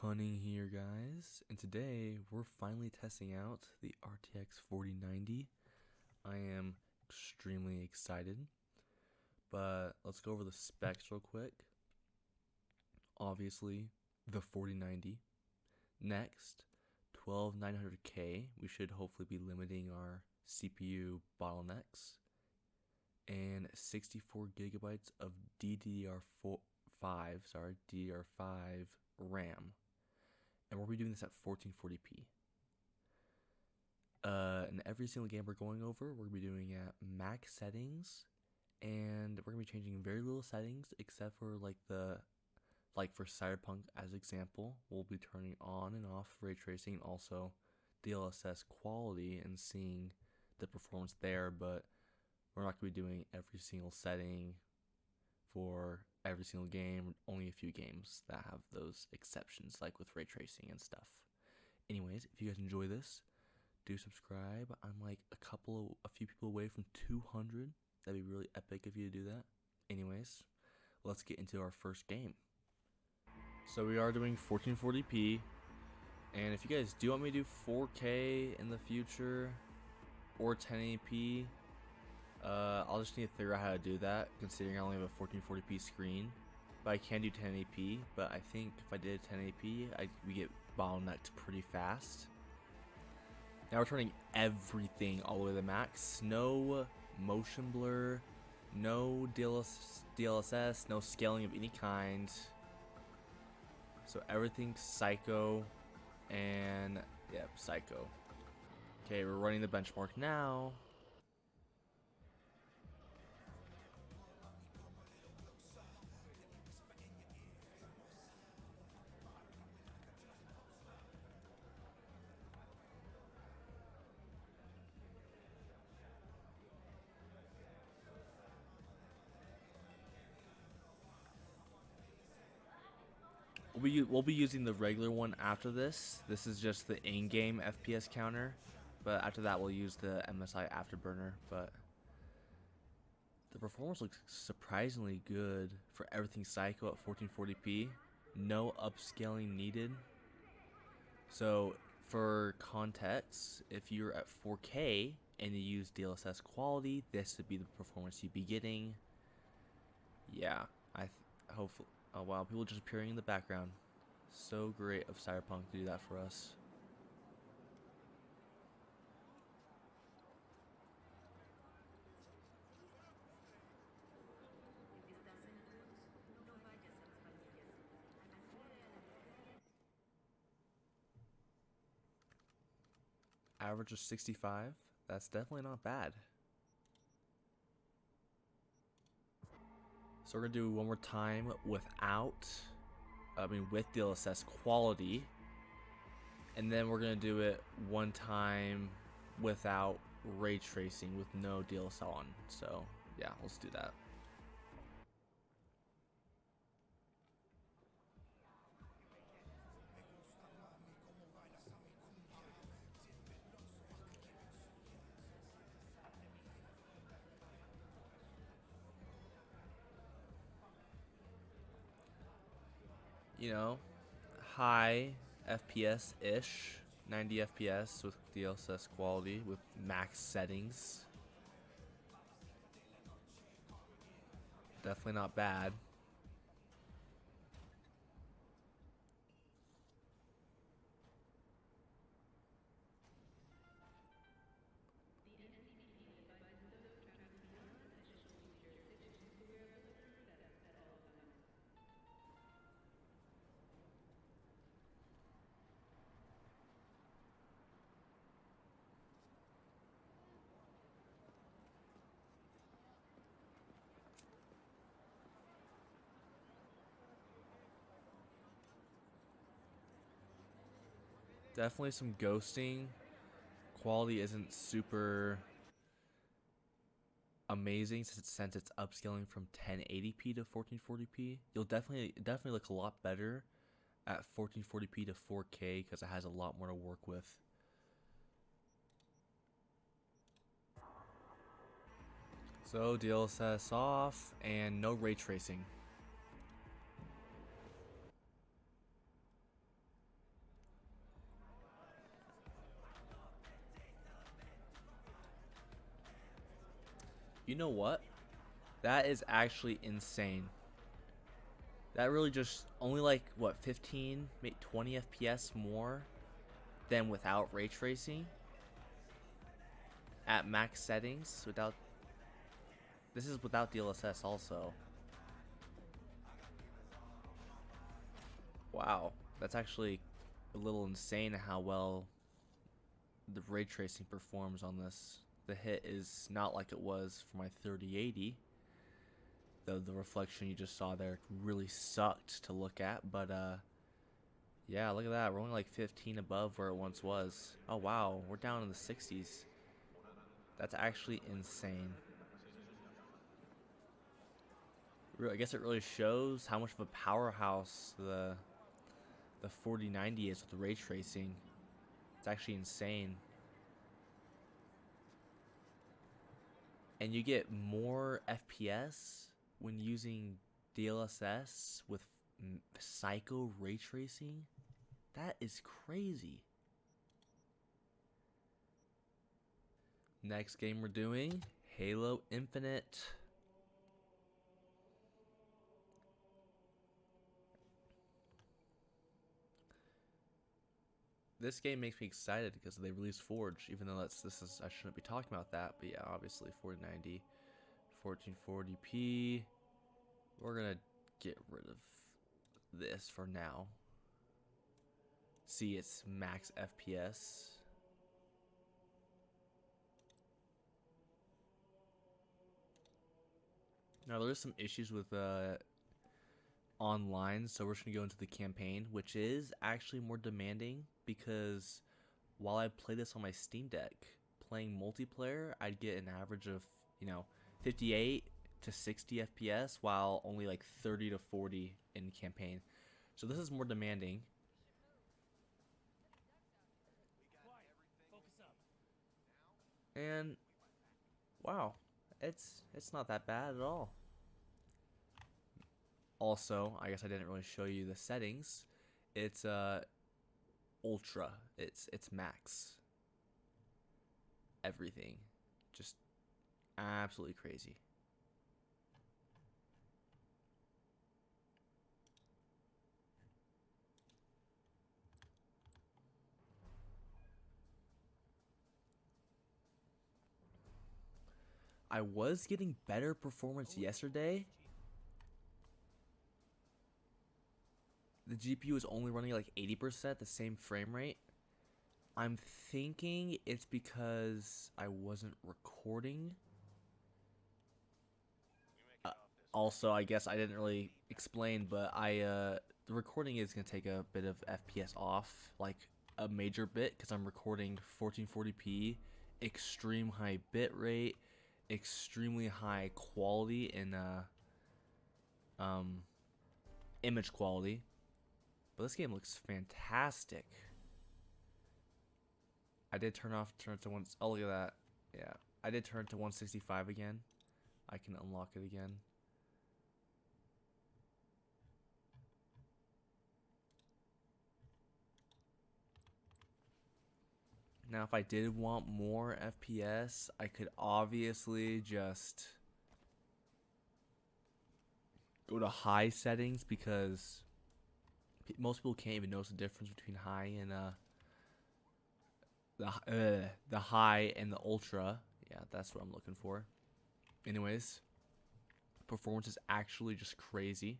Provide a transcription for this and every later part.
Cunning here, guys, and today we're finally testing out the RTX 4090. I am extremely excited, but let's go over the specs real quick. Obviously, the 4090. Next, 12900K. We should hopefully be limiting our CPU bottlenecks, and 64 gigabytes of DDR5 RAM. And we'll be doing this at 1440p. In every single game we're going over, we're going to be doing at max settings, and we're going to be changing very little settings except for like for Cyberpunk as example, we'll be turning on and off ray tracing, also DLSS quality, and seeing the performance there, but we're not going to be doing every single setting for every single game, only a few games that have those exceptions, like with ray tracing and stuff. Anyways, if you guys enjoy this, do subscribe. I'm like a few people away from 200. That'd be really epic of you to do that. Anyways, let's get into our first game. So we are doing 1440p, and if you guys do want me to do 4K in the future or 1080p, I'll just need to figure out how to do that, considering I only have a 1440p screen. But I can do 1080p, but I think if I did 1080p, we get bottlenecked pretty fast. Now we're turning everything all the way to the max. No motion blur, no DLSS, no scaling of any kind. So everything's psycho, and yep, psycho. Okay, we're running the benchmark now. We'll be using the regular one after this. This is just the in-game FPS counter, but after that we'll use the MSI Afterburner. But the performance looks surprisingly good for everything psycho at 1440p. No upscaling needed. So for context, if you're at 4K and you use DLSS quality, this would be the performance you'd be getting. Yeah, hopefully. Oh wow, people just appearing in the background. So great of Cyberpunk to do that for us. Average of 65. That's definitely not bad. So we're gonna do one more time with DLSS quality, and then we're gonna do it one time without ray tracing with no DLSS on. So yeah, let's do that. You know, high FPS ish, 90 FPS with DLSS quality with max settings. Definitely not bad. Definitely some ghosting. Quality isn't super amazing since it's upscaling from 1080p to 1440p. You'll definitely look a lot better at 1440p to 4K because it has a lot more to work with. So DLSS off and no ray tracing. You know what? That is actually insane. That really just only like what 15, maybe 20 FPS more than without ray tracing at max settings. Without this is without DLSS also. Wow, that's actually a little insane how well the ray tracing performs on this. The hit is not like it was for my 3080. Though the reflection you just saw there really sucked to look at, but yeah, look at that. We're only like 15 above where it once was. Oh wow, we're down in the 60s. That's actually insane. I guess it really shows how much of a powerhouse the 4090 is with the ray tracing. It's actually insane. And you get more FPS when using DLSS with Psycho ray tracing. That is crazy. Next game we're doing, Halo Infinite. This game makes me excited because they released Forge, even though I shouldn't be talking about that, but yeah, obviously 4090, 1440p. We're gonna get rid of this for now. See its max FPS. Now there's some issues with online, so we're just gonna go into the campaign, which is actually more demanding because while I play this on my Steam Deck, playing multiplayer, I'd get an average of 58 to 60 FPS, while only like 30 to 40 in campaign. So this is more demanding. And wow, it's not that bad at all. Also, I guess I didn't really show you the settings. It's ultra. It's max. Everything. Just absolutely crazy. I was getting better performance yesterday. The GPU is only running like 80%, the same frame rate. I'm thinking it's because I wasn't recording. Also, I guess I didn't really explain, but the recording is gonna take a bit of FPS off, like a major bit, because I'm recording 1440p, extreme high bit rate, extremely high quality in image quality. But this game looks fantastic. I did turn it to one. Oh, look at that. Yeah, I did turn it to 165 again. I can unlock it again. Now, if I did want more FPS, I could obviously just go to high settings because most people can't even notice the difference between high and the high and the ultra. Yeah, that's what I'm looking for. Anyways, performance is actually just crazy.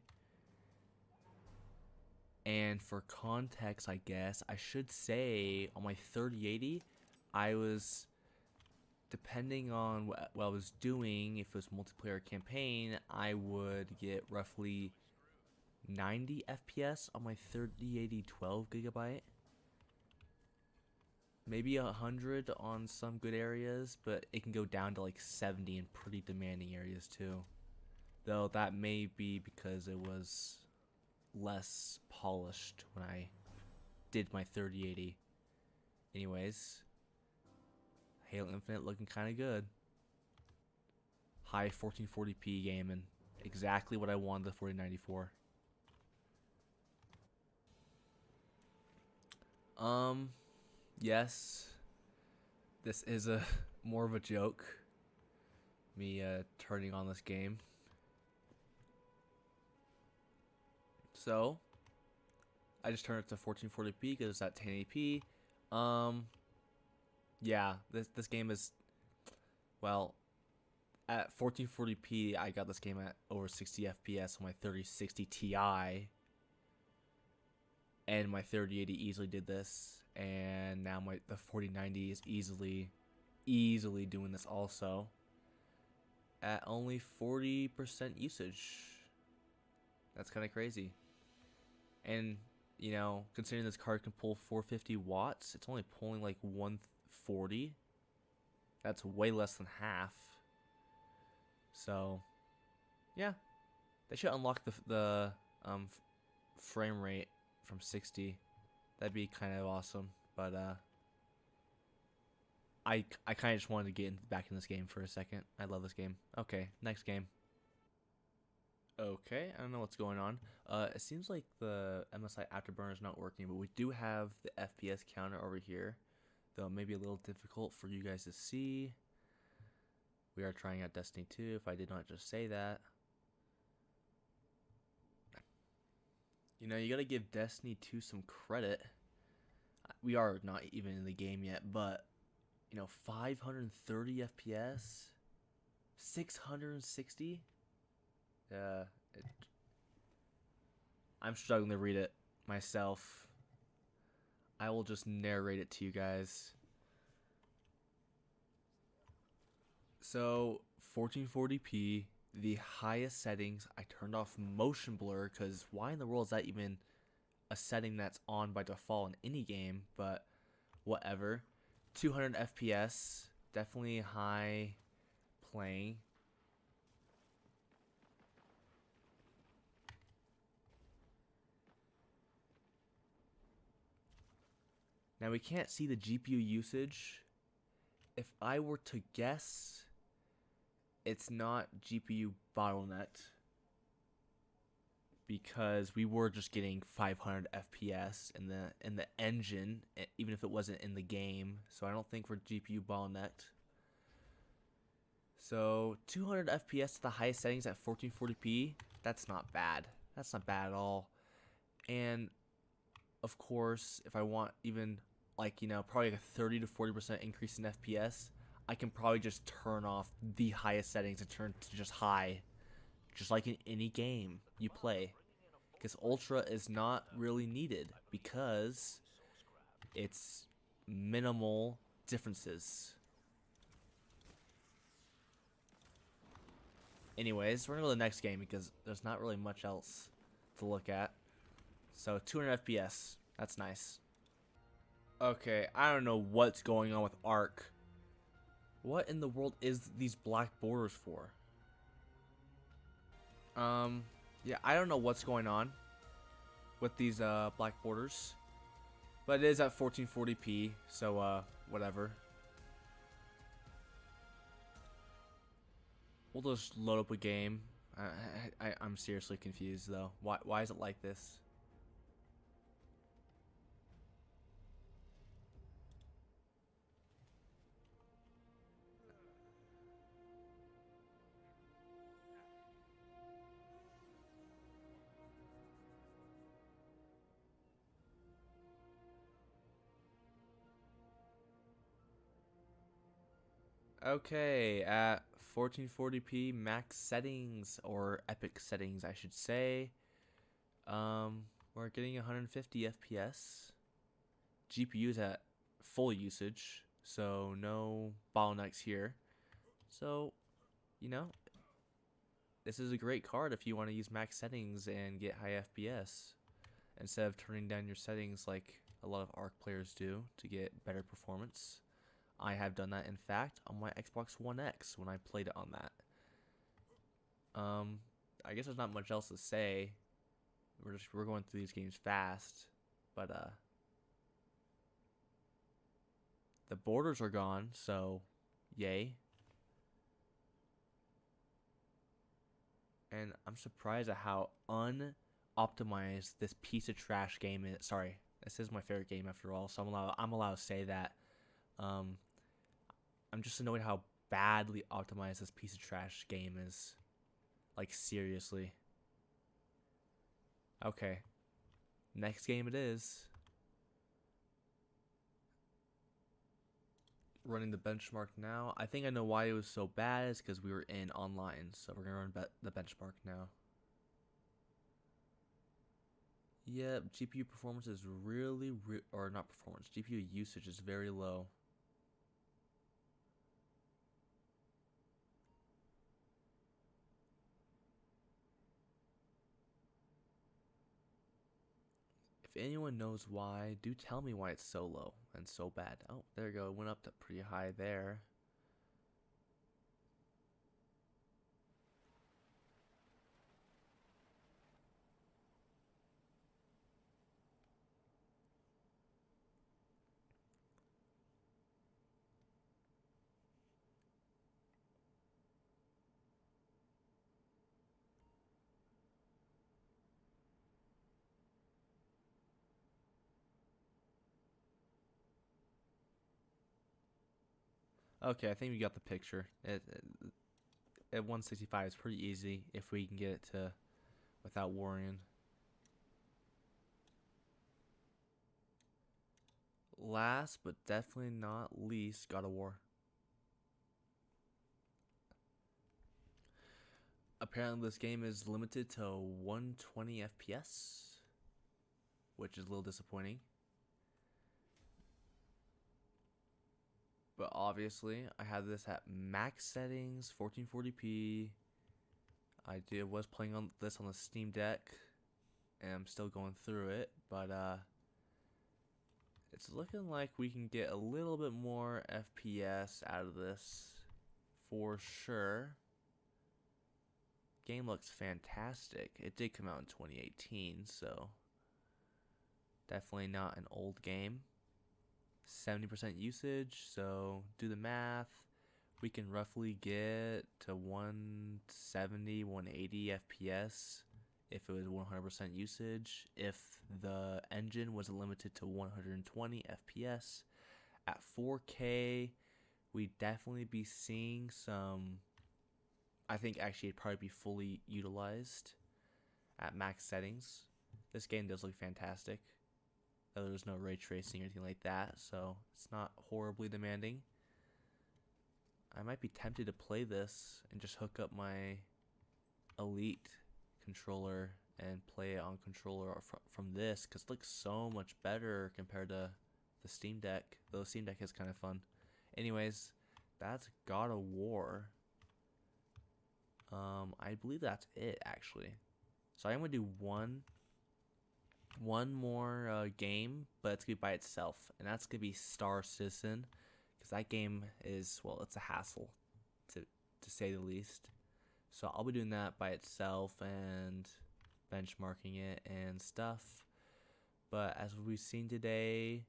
And for context, I guess I should say on my 3080, I was, depending on what I was doing, if it was multiplayer campaign, I would get roughly 90 FPS on my 3080 12GB. Maybe 100 on some good areas, but it can go down to like 70 in pretty demanding areas too. Though that may be because it was less polished when I did my 3080. Anyways, Halo Infinite looking kind of good. High 1440p gaming. Exactly what I wanted the 4094. Yes, this is a more of a joke. me turning on this game. So I just turned it to 1440p because it's at 1080p. Yeah, this game is, well, at 1440p. I got this game at over 60 FPS on my 3060 Ti, and my 3080 easily did this, and now the 4090 is easily doing this also at only 40% usage. That's kind of crazy. And you know, considering this card can pull 450 watts, it's only pulling like 140. That's way less than half. So yeah, they should unlock the frame rate from 60. That'd be kind of awesome. But I kind of just wanted to get back in this game for a second. I love this game. Okay, next game. Okay, I don't know what's going on. It seems like the MSI Afterburner is not working, but we do have the FPS counter over here, though it may be a little difficult for you guys to see. We are trying out Destiny 2, if I did not just say that. You know, you gotta give Destiny 2 some credit. We are not even in the game yet, but, you know, 530 FPS? 660? I'm struggling to read it myself. I will just narrate it to you guys. So 1440p, the highest settings. I turned off motion blur because why in the world is that even a setting that's on by default in any game? But whatever. 200 FPS, definitely high playing. Now we can't see the GPU usage. If I were to guess, it's not GPU bottlenecked because we were just getting 500 FPS in the engine, even if it wasn't in the game. So I don't think we're GPU bottlenecked. So 200 FPS to the highest settings at 1440p. That's not bad. That's not bad at all. And of course, if I want even like, you know, probably like a 30 to 40% increase in FPS, I can probably just turn off the highest settings and turn to just high, just like in any game you play, because ultra is not really needed because it's minimal differences. Anyways, we're gonna go to the next game because there's not really much else to look at. So 200 FPS, that's nice. Okay, I don't know what's going on with Ark. What in the world is these black borders for? Yeah, I don't know what's going on with these black borders, but it is at 1440p, so whatever. We'll just load up a game. I'm seriously confused though. Why is it like this? Okay, at 1440p max settings, or epic settings I should say. We're getting 150 FPS. GPU's at full usage, so no bottlenecks here. So, you know, this is a great card if you want to use max settings and get high FPS instead of turning down your settings like a lot of Ark players do to get better performance. I have done that, in fact, on my Xbox One X when I played it on that. I guess there's not much else to say. We're going through these games fast, but the borders are gone, so yay. And I'm surprised at how unoptimized this piece of trash game is. Sorry, this is my favorite game after all, so I'm allowed to say that. I'm just annoyed how badly optimized this piece of trash game is. Like, seriously. Okay. Next game it is. Running the benchmark now. I think I know why it was so bad. It's because we were in online. So we're going to run the benchmark now. Yep, GPU performance is really, or not performance, GPU usage is very low. If anyone knows why, do tell me why it's so low and so bad. Oh, there you go. It went up to pretty high there. Okay, I think we got the picture. At 165 it's pretty easy if we can get it to without worrying. Last but definitely not least, God of War. Apparently this game is limited to 120 FPS, which is a little disappointing. But obviously, I have this at max settings, 1440p. I was playing on this on the Steam Deck, and I'm still going through it. But it's looking like we can get a little bit more FPS out of this, for sure. Game looks fantastic. It did come out in 2018, so definitely not an old game. 70% usage, so do the math. We can roughly get to 170, 180 FPS if it was 100% usage. If the engine was limited to 120 FPS at 4K, we'd definitely be seeing some. I think actually it'd probably be fully utilized at max settings. This game does look fantastic. There's no ray tracing or anything like that, so it's not horribly demanding. I might be tempted to play this and just hook up my Elite controller and play it on controller from this, because it looks so much better compared to the Steam Deck, though the Steam Deck is kind of fun. Anyways, that's God of War. I believe that's it, actually. So I'm going to do one more game, but it's gonna be by itself, and that's gonna be Star Citizen, because that game is, well, it's a hassle to say the least. So I'll be doing that by itself and benchmarking it and stuff. But as we've seen today,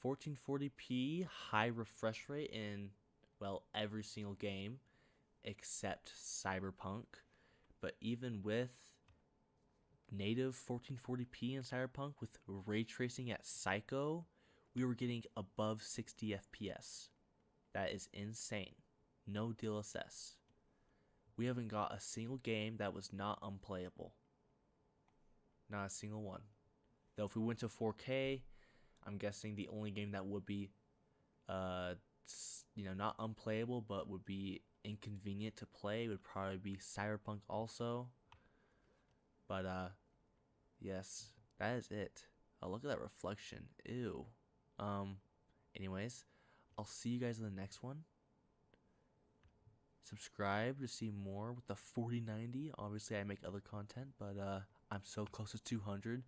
1440p high refresh rate in, well, every single game except Cyberpunk. But even with native 1440p in Cyberpunk with ray tracing at Psycho, we were getting above 60 FPS. That is insane. No DLSS. We haven't got a single game that was not unplayable. Not a single one. Though if we went to 4K, I'm guessing the only game that would be not unplayable but would be inconvenient to play would probably be Cyberpunk also. But yes, that is it. Oh, look at that reflection. Ew. Anyways, I'll see you guys in the next one. Subscribe to see more with the 4090. Obviously, I make other content, but I'm so close to 200.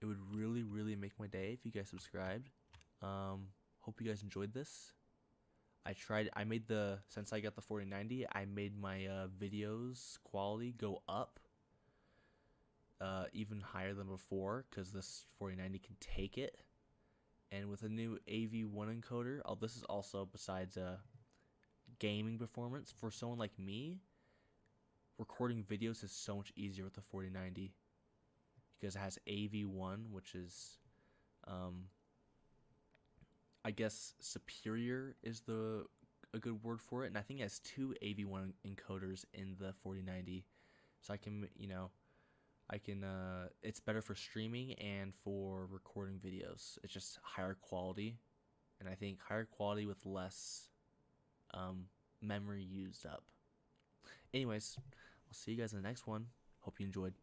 It would really, really make my day if you guys subscribed. Hope you guys enjoyed this. Since I got the 4090, I made my videos quality go up even higher than before, because this 4090 can take it. And with a new AV1 encoder, this is also besides gaming performance. For someone like me, recording videos is so much easier with the 4090 because it has AV1, which is I guess superior is the a good word for it, and I think it has two AV1 encoders in the 4090, so I can it's better for streaming and for recording videos. It's just higher quality, and I think higher quality with less memory used up. Anyways, I'll see you guys in the next one. Hope you enjoyed.